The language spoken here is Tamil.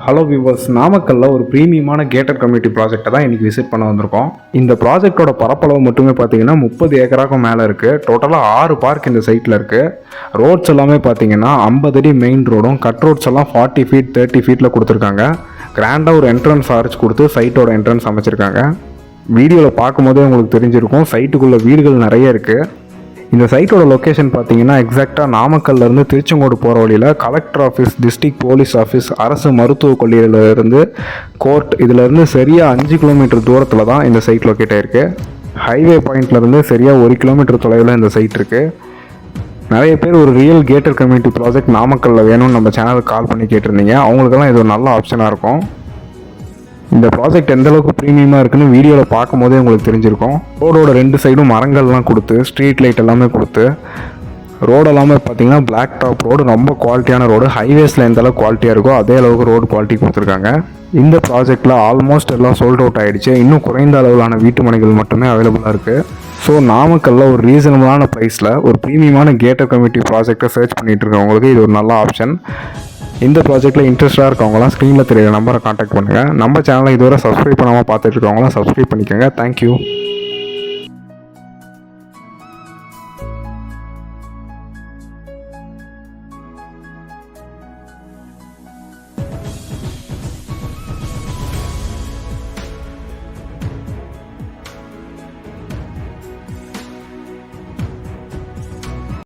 ஹலோ வியூவர்ஸ், நாமக்கல்ல ஒரு ப்ரீமியமான கேட்டட் கம்யூனிட்டி ப்ராஜெக்ட்டை தான் இன்றைக்கி விசிட் பண்ண வந்திருக்கோம். இந்த ப்ராஜெக்டோட பரப்பளவு மட்டுமே பார்த்தீங்கன்னா 30 ஏக்கராக்கும் மேலே இருக்குது. டோட்டலாக 6 பார்க் இந்த சைட்டில் இருக்குது. ரோட்ஸ் எல்லாமே பார்த்தீங்கன்னா 50 அடி மெயின் ரோடும், கட் ரோட்ஸ் எல்லாம் 40 ஃபீட் 30 ஃபீட்டில் கொடுத்துருக்காங்க. கிராண்டாக ஒரு என்ட்ரன்ஸ் ஆர்ச் கொடுத்து சைட்டோட என்ட்ரன்ஸ் அமைச்சிருக்காங்க. வீடியோவில் பார்க்கும்போதே உங்களுக்கு தெரிஞ்சிருக்கும், சைட்டுக்குள்ளே வீடுகள் நிறைய இருக்குது. இந்த சைட்டோட லொக்கேஷன் பார்த்தீங்கன்னா எக்ஸாக்டாக நாமக்கல்லேருந்து திருச்செங்கோடு போகிற வழியில் collector office, district police office, அரசு மருத்துவக் கல்லூரியிலேருந்து கோர்ட், இதிலேருந்து சரியாக 5 கிலோமீட்டர் தூரத்தில் தான் இந்த சைட் லொக்கேட் ஆகிருக்கு. ஹைவே பாயிண்ட்லேருந்து சரியாக 1 கிலோமீட்டர் தொலைவில் இந்த சைட் இருக்குது. நிறைய பேர் ஒரு ரியல் கேட்டட் கம்யூனிட்டி ப்ராஜெக்ட் நாமக்கல்லில் வேணும்னு நம்ம சேனலுக்கு கால் பண்ணி கேட்டிருந்தீங்க. அவங்களுக்கெல்லாம் இது ஒரு நல்ல ஆப்ஷனாக இருக்கும். இந்த ப்ராஜெக்ட் எந்தளவுக்கு ப்ரீமியமாக இருக்குன்னு வீடியோவில் பார்க்கும் போதே உங்களுக்கு தெரிஞ்சிருக்கும். ரோடோட 2 சைடும் மரங்கள்லாம் கொடுத்து, ஸ்ட்ரீட் லைட் எல்லாமே கொடுத்து, ரோடு எல்லாமே பார்த்தீங்கன்னா பிளாக் டாப் ரோடு, ரொம்ப குவாலிட்டியான ரோடு. ஹைவேஸில் எந்த அளவுக்கு குவாலிட்டியாக இருக்கோ அதே அளவுக்கு ரோடு குவாலிட்டி கொடுத்துருக்காங்க. இந்த ப்ராஜெக்டில் ஆல்மோஸ்ட் எல்லாம் சோல்ட் அவுட் ஆகிடுச்சு. இன்னும் குறைந்த அளவிலான வீட்டு மனைகள் மட்டுமே அவைலபிளாக இருக்குது. ஸோ நாமக்கல்ல ஒரு ரீசனபிளான ப்ரைஸில் ஒரு ப்ரீமியமான கேட்டட் கம்யூனிட்டி ப்ராஜெக்டை சர்ச் பண்ணிகிட்டு இருக்கவங்களுக்கு இது ஒரு நல்ல ஆப்ஷன். இந்த ப்ராஜெக்ட்டில் இன்ட்ரெஸ்ட்டாக இருக்கவங்களாம் ஸ்க்ரீனில் தெரியுற நம்பரை காண்டாக்ட் பண்ணுங்கள். நம்ம சேனலை இதுவரை சப்ஸ்கிரைப் பண்ணாமல் பார்த்துட்டு இருக்கவங்களாம் சப்ஸ்கிரைப் பண்ணிக்கோங்க. தேங்க்யூ.